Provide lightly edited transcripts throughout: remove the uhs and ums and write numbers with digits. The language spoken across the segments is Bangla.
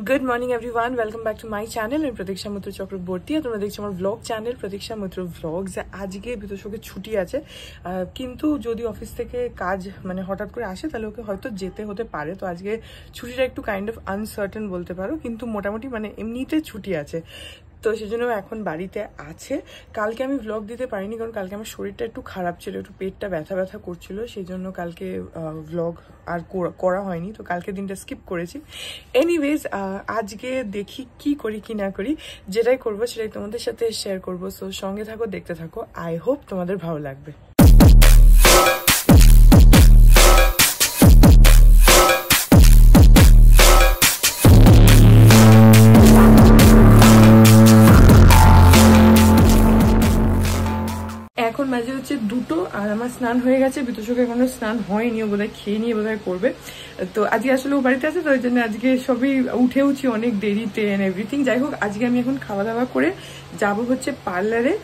Good morning everyone, welcome back to my channel. আমি প্রতীক্ষা মিত্র চক্রবর্তী আর তোমরা দেখছো আমার ব্লগ চ্যানেল প্রতীক্ষা মিত্র ব্লগস। আজকে বিতোষকে ছুটি আছে, কিন্তু যদি অফিস থেকে কাজ মানে হঠাৎ করে আসে তাহলে ওকে হয়তো যেতে হতে পারে। তো আজকে ছুটিটা একটু কাইন্ড অফ আনসার্টেন বলতে পারো, কিন্তু মোটামুটি মানে এমনিতে ছুটি আছে। তো সেজন্য এখন বাড়িতে আছে। কালকে আমি ব্লগ দিতে পারিনি কারণ কালকে আমার শরীরটা একটু খারাপ ছিল, একটু পেটটা ব্যথা ব্যথা করছিল, সেই জন্য কালকে ব্লগ আর করা হয়নি। তো কালকে দিনটা স্কিপ করেছি। এনিওয়েজ আজকে দেখি কি করি কি না করি, যেটাই করবো সেটাই তোমাদের সাথে শেয়ার করবো। সো সঙ্গে থাকো, দেখতে থাকো, আই হোপ তোমাদের ভালো লাগবে। এখন বাজে হচ্ছে 2টো আর আমার স্নান হয়ে গেছে। বিতোষকে এখনো স্নান হয়নি, ও বোধহয় খেয়ে নিয়ে বোধহয় করবে। তো আজকে আসলে ও বাড়িতে আছে, তো ওই জন্য আজকে সবই উঠেওছি অনেক দেরিতে এন্ড এভরিথিং। যাই হোক, আজকে আমি এখন খাওয়া দাওয়া করে যাব হচ্ছে পার্লারে।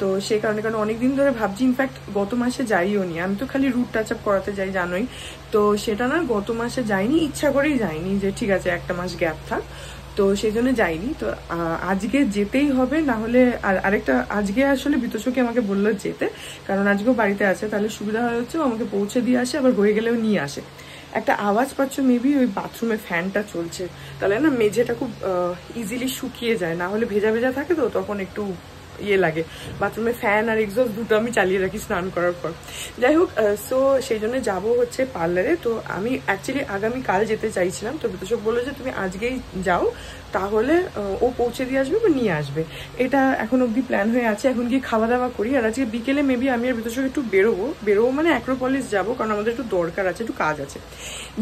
তো সেই কারণে অনেকদিন ধরে ভাবছি, ইনফ্যাক্ট গত মাসে যাইও নি, আমি তো খালি রুট টাচ আপ করাতে যাই জানোই। তো সেটা না, গত মাসে যাইনি, ইচ্ছা করেই যাইনি যে ঠিক আছে একটা মাস গ্যাপ থাক, তো সেই জন্য যাইনি। তো আজকে যেতেই হবে, না হলে আরেকটা আজকে আসলে বিতোষকে আমাকে বললো যেতে, কারণ আজকেও বাড়িতে আছে, তাহলে সুবিধা হচ্ছে ও আমাকে পৌঁছে দিয়ে আসে, আবার হয়ে গেলেও নিয়ে আসে। একটা আওয়াজ পাচ্ছ মেবি, ওই বাথরুমে ফ্যানটা চলছে, তাহলে না মেঝেটা খুব ইজিলি শুকিয়ে যায়, না হলে ভেজা ভেজা থাকে, তো তখন একটু ইয়ে লাগে। বাথরুমে ফ্যান আর এক্সস্ট দুটো আমি চালিয়ে রাখি স্নান করার পর। যাই হোক, সো সেই জন্য যাবো হচ্ছে পার্লারে। তো আমি অ্যাকচুয়ালি আগামীকাল যেতে চাইছিলাম, তো বিতোষক বললো যে তুমি আজকেই যাও, তাহলে ও পৌঁছে দিয়ে আসবে বা নিয়ে আসবে। এটা এখন অবধি প্ল্যান হয়ে আছে। এখন গিয়ে খাওয়া দাওয়া করি, আর আজকে বিকেলে মেবি আমি আর বিতোষক একটু বেরোবো মানে অ্যাক্রোপলিস যাবো, কারণ আমাদের একটু দরকার আছে, একটু কাজ আছে।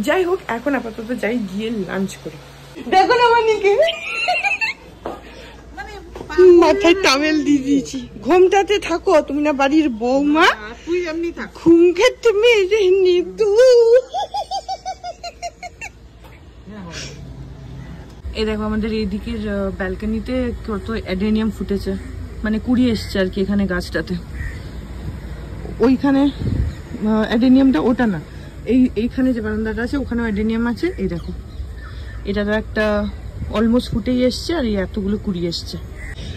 যাই হোক, এখন আপাতত যাই, গিয়ে লাঞ্চ করি। দেখো না মানিকে মাথায় টাওয়েল দিয়ে দিয়েছি। ঘুমটাতে থাকো, তুমি না বাড়ির বৌমা, তুই এমনি থাক, ঘুম খেতে মেরে নিদু। এই দেখো আমাদের এইদিকের ব্যালকনিতে কত অ্যাডেনিয়াম ফুটেছে, মানে কুড়ি এসছে আর কি এখানে গাছটাতে। ওইখানে অ্যাডেনিয়ামটা, ওটা না, এইখানে যে বারান্দাটা আছে ওখানেও অ্যাডেনিয়াম আছে। এই দেখো, এটা তো একটা অলমোস্ট ফুটেই এসছে, আর এই এতগুলো কুড়ি এসছে।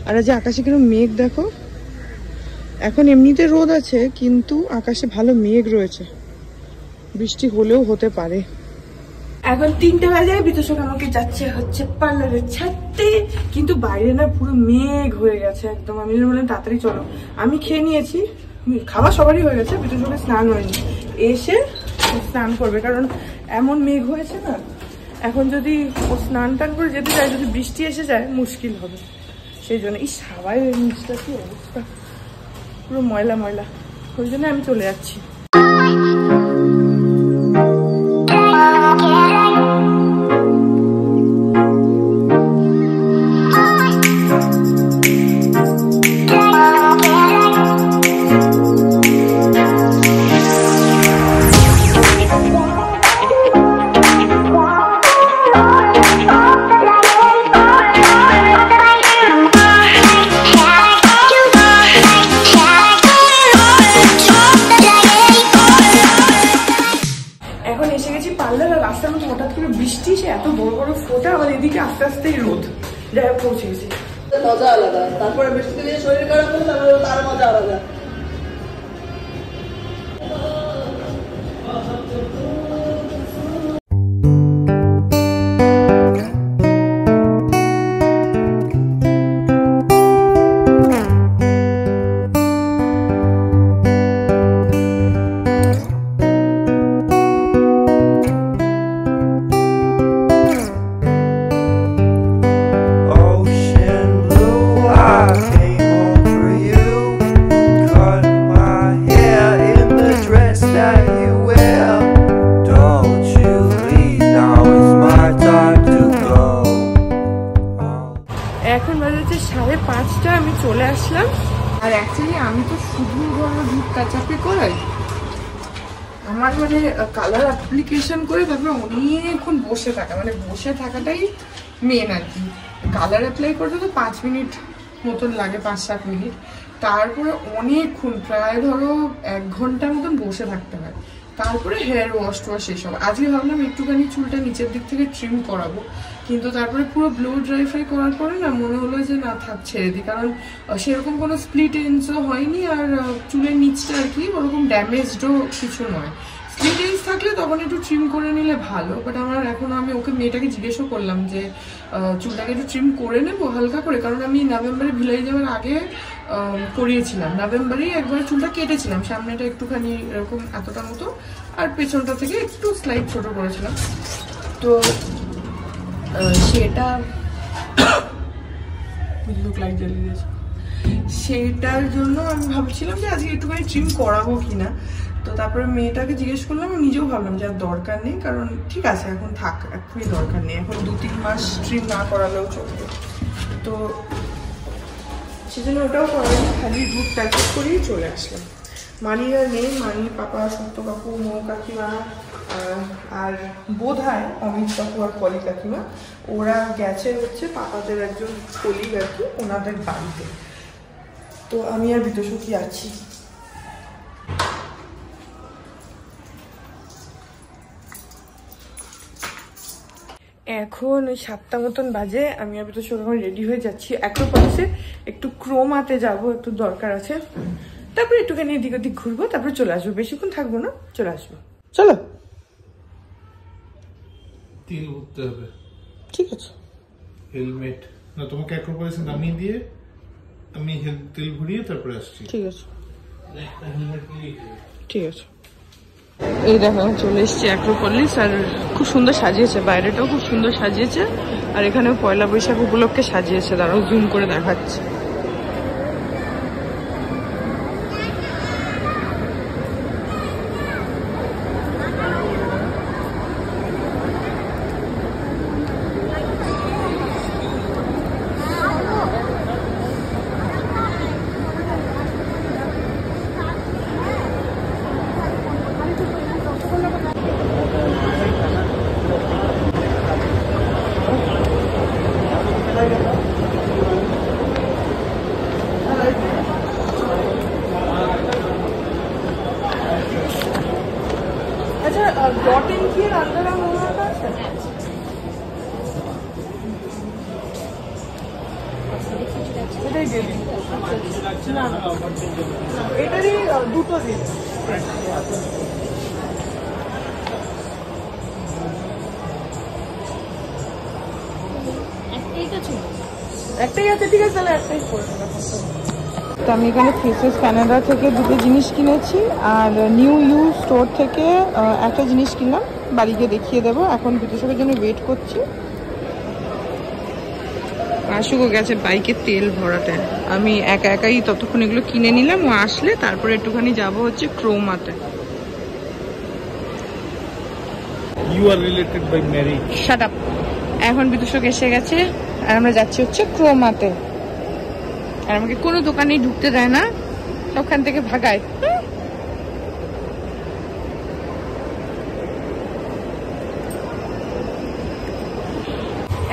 আর যে আকাশে কিরকম মেঘ দেখো, এখন এমনিতে রোদ আছে কিন্তু আকাশে ভালো মেঘ রয়েছে, বৃষ্টি হলেও হতে পারে। এখন 3টে বাজে, বিতোষক আমাকে যাচ্ছে হচ্ছে পার্লারে ছাড়তে, কিন্তু বাইরে না পুরো মেঘ হয়ে গেছে একদম। আমি বললাম তাড়াতাড়ি চলো, আমি খেয়ে নিয়েছি, খাওয়া সবারই হয়ে গেছে, বিতোষকের স্নান হয়নি, এসে স্নান করবে, কারণ এমন মেঘ হয়েছে না, এখন যদি ও স্নান টান করে যেতে চায়, যদি বৃষ্টি এসে যায় মুশকিল হবে। সেই জন্য এই সবাই নিচটা কি অবস্থা, পুরো ময়লা ময়লা, ওই জন্য আমি চলে যাচ্ছি। রাস্তার মধ্যে হঠাৎ করে বৃষ্টি, সে এত বড় বড় ফোঁটা, আবার এদিকে আস্তে আস্তেই রোদ। যাই হোক, পৌঁছে গেছি। মজা আলাদা, তারপরে বৃষ্টিতে দিয়ে শরীর খারাপ হলে তার মজা আলাদা। এখন বাজে হচ্ছে 5:30, আমি চলে আসলাম। আর অ্যাকচুয়ালি আমি তো শুধু রুট টাচ আপই করাই, আমার মানে কালার অ্যাপ্লিকেশন করে তারপরে অনেকক্ষণ বসে থাকা, মানে বসে থাকাটাই মেন আর কি। কালার অ্যাপ্লাই করতে তো 5 মিনিট মতন লাগে, 5-7 মিনিট, তারপরে অনেকক্ষণ, প্রায় ধরো 1 ঘন্টার মতন বসে থাকতে হয়। তারপরে হেয়ার ওয়াশ টোয়াশ এসব। আজকে ভাবলাম একটুখানি চুলটা নিচের দিক থেকে ট্রিম করাবো, কিন্তু তারপরে পুরো ব্লো ড্রাই ফ্রাই করার পরে না মনে হলো যে না থাক ছেড়ে দিই, কারণ সেরকম কোনো স্প্লিট এন্ডসও হয়নি আর চুলের নিচটা আর কি ওরকম ড্যামেজডও কিছু নয়। স্প্লিট এন্ডস থাকলে তখন একটু ট্রিম করে নিলে ভালো, বাট আমার এখন আমি ওকে মেয়েটাকে জিজ্ঞেসও করলাম যে চুলটাকে একটু ট্রিম করে নেবো হালকা করে, কারণ আমি নভেম্বরে ভিলাই যাওয়ার আগে করিয়েছিলাম, নভেম্বরেই একবার চুলটা কেটেছিলাম, সামনেটা একটুখানি এরকম এতটা মতো আর পেছনটা থেকে একটু স্লাইড ছোট করেছিলাম। তো সেটা সেটার জন্য আমি ভাবছিলাম যে আজকে একটুখানি ট্রিম করাবো কিনা। তো তারপরে মেয়েটাকে জিজ্ঞেস করলাম, আমি নিজেও ভাবলাম যে আর দরকার নেই, কারণ ঠিক আছে এখন থাক, এখনই দরকার নেই, এখন 2-3 মাস ট্রিম না করালেও চলবে। তো সেজন্য ওটাও করালাম, খালি দুধ প্যাকেট করেই চলে আসলাম। মানি আর নেই, মানি, পাপা, সত্য কাকু, মৌ কাকিমা আর বোধ হয় অমিত কাকু আর পলি কাকিমা, ওরা গেছে হচ্ছে পাপাদের একজন কলিগ আর কি ওনাদের বাড়িতে। তো আমি আর বিতোষী আছি। এখন ওই 7টা মতন বাজে, আমি আর বিতোষী এখন রেডি হয়ে যাচ্ছি অ্যাক্রোপলিসে, একটু ক্রোমাতে যাব, একটু দরকার আছে, তারপরে একটুখানি এদিক ওদিক ঘুরবো, তারপরে চলে আসবো, বেশিক্ষণ থাকবো না, চলে আসবো। চলো, তেল ভরতে হবে। ঠিক আছে, হেলমেট না, তোমাকে অ্যাক্রোপলিসে নামিয়ে দিয়ে আমি তেল ভরিয়ে তারপরে আসছি। ঠিক আছে, একটা হেলমেট নিয়ে ঠিক আছে। এই দেখো চলে এসছি অ্যাক্রোপলিস, আর খুব সুন্দর সাজিয়েছে, বাইরেটাও খুব সুন্দর সাজিয়েছে, আর এখানে পয়লা বৈশাখ উপলক্ষে সাজিয়েছে, দাঁড়াও জুম করে দেখাচ্ছে। अच्छा डॉट इन की अंदर हम होना था এটাই দিন না এটারই দুটো দিন একটাই আছে ঠিক আছে তাহলে একটাই করে দেবো। তো আমি এখানে ফেসেস কানাডা থেকে দুটো জিনিস কিনেছি আর নিউ ইউ স্টোর থেকে একটা জিনিস কিনলাম, বাড়িকে দেখিয়ে দেবো। এখন বিদেশের জন্য ওয়েট করছি। আশুকও গেছে বাইকে তেল ভরাতে, আমি একা একাই ততক্ষণ এগুলো কিনে নিলাম, ও আসলে তারপরে একটুখানি যাবো হচ্ছে ক্রোমাতে। You are related by marriage. Shut up. এখন বিদুষক এসে গেছে আর আমরা যাচ্ছি হচ্ছে ক্রোমাতে, আর আমাকে কোনো দোকানেই ঢুকতে দেয় না, সবখান থেকে ভাগায়।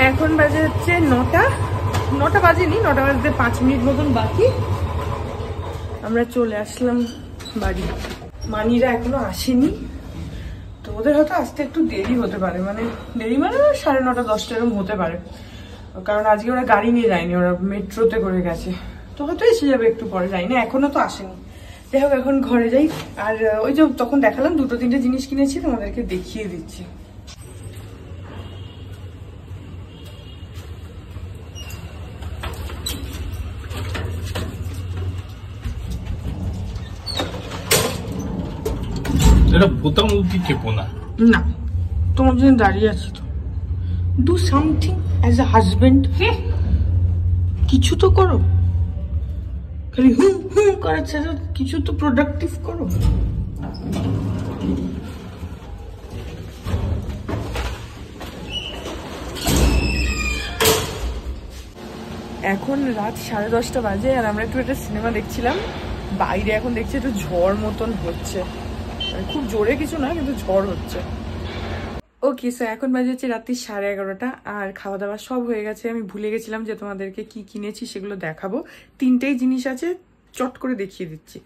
এখন বাজে হচ্ছে 9টা বাজেনি, 9টা বাজতে 5 মিনিট মতন বাকি। আমরা চলে আসলাম বাড়ি। মানিরা এখনো আসেনি, তো ওদের হয়তো আসতে একটু দেরি হতে পারে, মানে দেরি মানে 9:30 10টা এরকম হতে পারে, কারণ আজকে ওরা গাড়ি নিয়ে যায়নি, ওরা মেট্রোতে করে গেছে, তো হয়তো এসে যাবে একটু পরে, যাই না এখনো তো আসেনি। যাই হোক এখন ঘরে যাই, আর ওই যে তখন দেখালাম 2-3টে জিনিস কিনেছি, তোমাদেরকে দেখিয়ে দিচ্ছি। এটা বোতাম উঠি চেপো না, না তোমার জন্য দাঁড়িয়ে আছি তো, do something as a husband, কিছু তো করো, খালি হুম হুম করার ছাড়া কিছু তো প্রোডাক্টিভ করো। এখন রাত 10:30 বাজে, আর আমরা একটু একটা সিনেমা দেখছিলাম, বাইরে এখন দেখছি একটু ঝড় মতন হচ্ছে, মানে খুব জোরে কিছু না কিন্তু ঝড় হচ্ছে। ওকে, সো এখন বাজে হচ্ছে রাত্রি 11:30, আর খাওয়া দাওয়া সব হয়ে গেছে। আমি ভুলে গেছিলাম যে তোমাদেরকে কি কিনেছি সেগুলো দেখাবো। 3টেই জিনিস আছে, চট করে দেখিয়ে দিচ্ছি।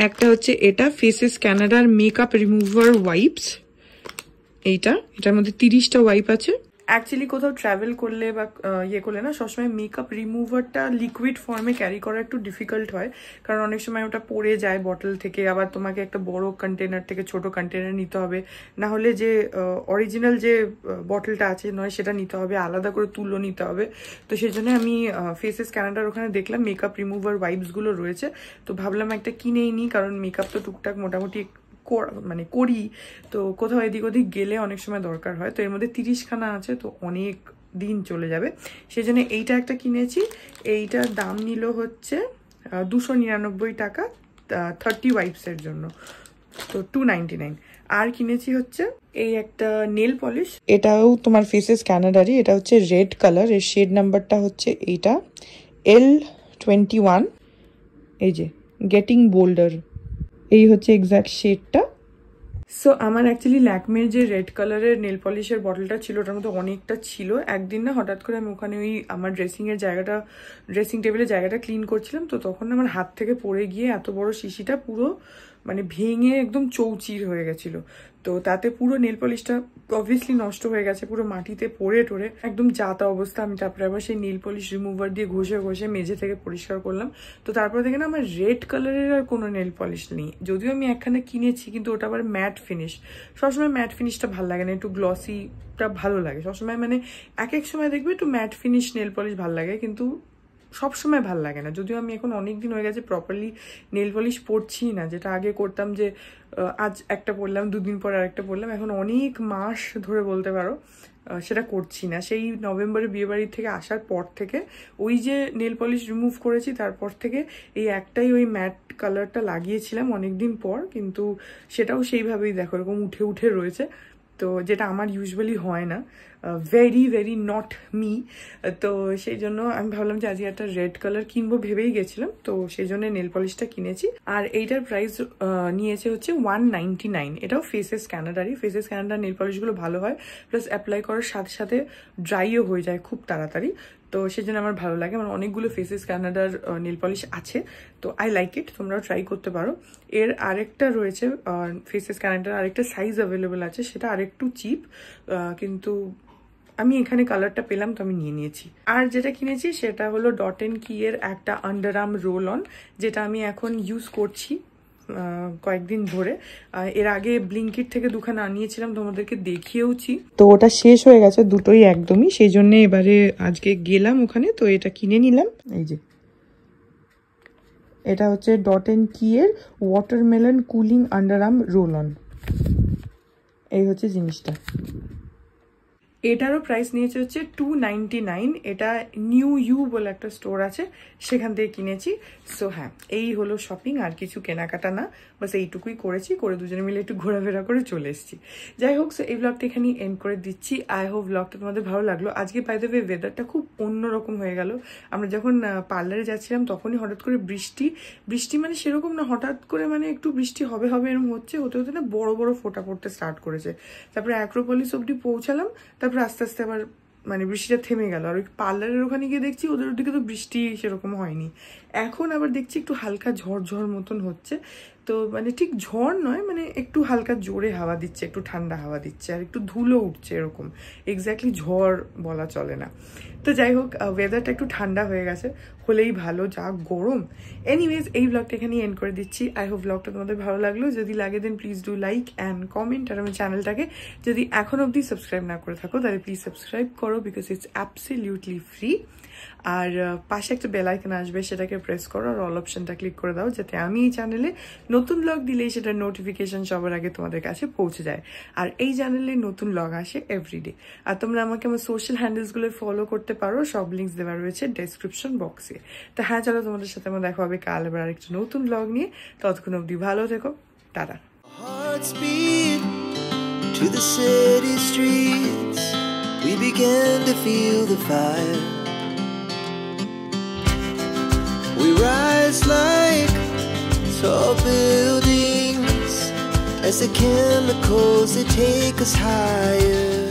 একটা হচ্ছে এটা ফেসেস কানাডার মেকআপ রিমুভার ওয়াইপস, এটার মধ্যে 30টা ওয়াইপ আছে। অ্যাকচুয়ালি কোথাও ট্রাভেল করলে বা ইয়ে করলে না সবসময় মেকআপ রিমুভারটা লিকুইড ফর্মে ক্যারি করা একটু ডিফিকাল্ট হয়, কারণ অনেক সময় ওটা পড়ে যায় বটল থেকে, আবার তোমাকে একটা বড় কন্টেনার থেকে ছোট কন্টেনার নিতে হবে, না হলে যে অরিজিনাল যে বটলটা আছে নয় সেটা নিতে হবে, আলাদা করে তুলো নিতে হবে। তো সেই জন্য আমি ফেসেস ক্যানাডার ওখানে দেখলাম মেকআপ রিমুভার ওয়াইপসগুলো রয়েছে, তো ভাবলাম একটা কিনেই নিই, কারণ মেকআপ তো টুকটাক মোটামুটি মানে করি, তো কোথাও এদিক ওদিক গেলে অনেক সময় দরকার হয়। তো এর মধ্যে 30খানা আছে, তো অনেক দিন চলে যাবে, সেই জন্য এইটা একটা কিনেছি। এইটার দাম নিল হচ্ছে 299 টাকা 30 ওয়াইপসের জন্য, তো 299। আর কিনেছি হচ্ছে এই একটা নেল পলিশ, এটাও তোমার ফেসেস ক্যানাডারই, এটা হচ্ছে রেড কালার, এর শেড নাম্বারটা হচ্ছে এইটা L21, এই যে গেটিং বোল্ডার, এই হচ্ছে এক্স্যাক্ট শেডটা। সো আমার অ্যাকচুয়ালি ল্যাকমের যে রেড কালারের নেল পলিশের বটলটা ছিল ওটার মধ্যে অনেকটা ছিল। একদিন না হঠাৎ করে আমি ওখানে ওই আমার ড্রেসিং টেবিলের জায়গাটা ক্লিন করছিলাম, তো তখন আমার হাত থেকে পড়ে গিয়ে এত বড় শিশিটা পুরো মানে ভেঙে একদম চৌচির হয়ে গেছিল। তো তাতে পুরো নেল পলিশটা অবভিয়াসলি নষ্ট হয়ে গেছে, পুরো মাটিতে পড়ে টরে একদম যাতা অবস্থা। আমি তারপরে আবার সেই নেল পলিশ রিমুভার দিয়ে ঘষে ঘষে মেঝে থেকে পরিষ্কার করলাম। তো তারপর থেকে না আমার রেড কালারের আর কোনো নেল পলিশ নেই, যদিও আমি একখানে কিনেছি, কিন্তু ওটা আবার ম্যাট ফিনিশ। সবসময় ম্যাট ফিনিশটা ভালো লাগে না, একটু গ্লসিটা ভালো লাগে সবসময়, মানে এক এক সময় দেখবে একটু ম্যাট ফিনিশ নেল পলিশ ভালো লাগে, কিন্তু সব সময় ভাল লাগে না। যদিও আমি এখন অনেক দিন হয়ে গেছে প্রপারলি নেল পলিশ পরছি না, যেটা আগে করতাম যে আজ একটা পরলাম, দুদিন পর আরেকটা পরলাম, এখন অনেক মাস ধরে বলতে পারো সেটা করছি না। সেই নভেম্বরে বিয়েবাড়ি থেকে আসার পর থেকে ওই যে নেল পলিশ রিমুভ করেছি, তারপর থেকে এই একটাই ওই ম্যাট কালারটা লাগিয়েছিলাম অনেকদিন পর, কিন্তু সেটাও সেইভাবেই দেখো এরকম উঠে উঠে রয়েছে, তো যেটা আমার ইউজুয়ালি হয় না, ভেরি ভেরি নট মি। তো সেই জন্য আমি ভাবলাম যে আজকে একটা রেড কালার কিনবো ভেবেই গেছিলাম, তো সেই জন্য নেল পলিশটা কিনেছি। আর এইটার প্রাইস নিয়েছে হচ্ছে 199। এটাও ফেসেস ক্যানাডারই। ফেসেস ক্যানাডার নেল পলিশগুলো ভালো হয়, প্লাস অ্যাপ্লাই করার সাথে সাথে ড্রাইও হয়ে যায় খুব তাড়াতাড়ি, তো সেই জন্য আমার ভালো লাগে। আমার অনেকগুলো ফেসেস ক্যানাডার নেল পলিশ আছে, তো আই লাইক ইট, তোমরাও ট্রাই করতে পারো। এর আরেকটা রয়েছে ফেসেস ক্যানাডার আরেকটা সাইজ অ্যাভেলেবেল আছে, সেটা আরেকটু চিপ, কিন্তু আমি এখানে কালারটা পেলাম তো আমি নিয়ে নিয়েছি। আর যেটা কিনেছি সেটা হলো ডট এন্ড কি এর একটা আন্ডার আর্ম রোল অন, যেটা আমি এখন ইউজ করছি কয়েকদিন ধরে। এর আগে ব্লিঙ্কিট থেকে দুখানা আনিয়েছিলাম, তোমাদেরকে দেখিয়েওছি, তো ওটা শেষ হয়ে গেছে দুটোই একদমই, সেই জন্য এবারে আজকে গেলাম ওখানে, তো এটা কিনে নিলাম। এই যে এটা হচ্ছে ডট এন্ড কি এর watermelon cooling under arm roll on, এই হচ্ছে জিনিসটা। এটারও প্রাইস নিয়েছে হচ্ছে 299। এটা নিউ ইউ বলে একটা স্টোর আছে, সেখান থেকে কিনেছি। সো হ্যাঁ, এই হলো শপিং, আর কিছু কেনাকাটা না, বাস এইটুকুই করেছি, করে দুজনে মিলে একটু ঘোরাফেরা করে চলে এসেছি। যাই হোক, সো এই ব্লগটা এখানেই এন্ড করে দিচ্ছি। আই হোপ ব্লগটা তোমাদের ভালো লাগলো। আজকে বাই দ্য ওয়ে ওয়েদারটা খুব অন্যরকম হয়ে গেল। আমরা যখন পার্লারে যাচ্ছিলাম তখনই হঠাৎ করে বৃষ্টি মানে সেরকম না, হঠাৎ করে মানে একটু বৃষ্টি হবে এরকম হতে হতে না বড় বড় ফোঁটা পড়তে স্টার্ট করেছে। তারপরে অ্যাক্রোপলিস অব্দি পৌঁছালাম, তারপরে আস্তে আস্তে আবার মানে বৃষ্টিটা থেমে গেল। আর ওই পার্লারের ওখানে গিয়ে দেখছি ওদের ওদিকে তো বৃষ্টি সেরকম হয়নি। এখন আবার দেখছি একটু হালকা ঝড় মতন হচ্ছে, তো মানে ঠিক ঝড় নয়, মানে একটু হালকা জোরে হাওয়া দিচ্ছে, একটু ঠান্ডা হাওয়া দিচ্ছে, আর একটু ধুলো উঠছে, এরকম এক্স্যাক্টলি ঝড় বলা চলে না। তো যাই হোক, ওয়েদারটা একটু ঠান্ডা হয়ে গেছে, হলেই ভালো, যা গরম। এনিওয়েজ, এই ব্লগটা এখানেই এন্ড করে দিচ্ছি। আই হোপ ব্লগটা তোমাদের ভালো লাগলো। যদি লাগে then please do like and comment, আর আমার চ্যানেলটাকে যদি এখন অবধি সাবস্ক্রাইব না করে থাকো তাহলে প্লিজ সাবস্ক্রাইব করো, বিকজ ইটস অ্যাবসলিউটলি ফ্রি। আর পাশে একটা বেল আইকন আসবে, সেটাকে প্রেস করো আর অল অপশনটা ক্লিক করে দাও, যাতে আমি এই চ্যানেলে নতুন ব্লগ দিলেই সেটার নোটিফিকেশন সবার আগে তোমাদের কাছে পৌঁছে যায়। আর এই চ্যানেলে নতুন ব্লগ আসে এভরিডে। আর তোমরা আমাকে আমার সোশ্যাল হ্যান্ডেলসগুলো ফলো করতে পারো, সব লিঙ্কস দেওয়া রয়েছে ডেসক্রিপশন বক্সে। তো হ্যাঁ, চলো তোমাদের সাথে আমার দেখা হবে কাল আবার আরেকটা নতুন ব্লগ নিয়ে। ততক্ষণ অবধি ভালো থেকো, tata. Hearts beat to the city streets. We began to feel the fire. We rise like tall buildings as the chemicals they take us higher.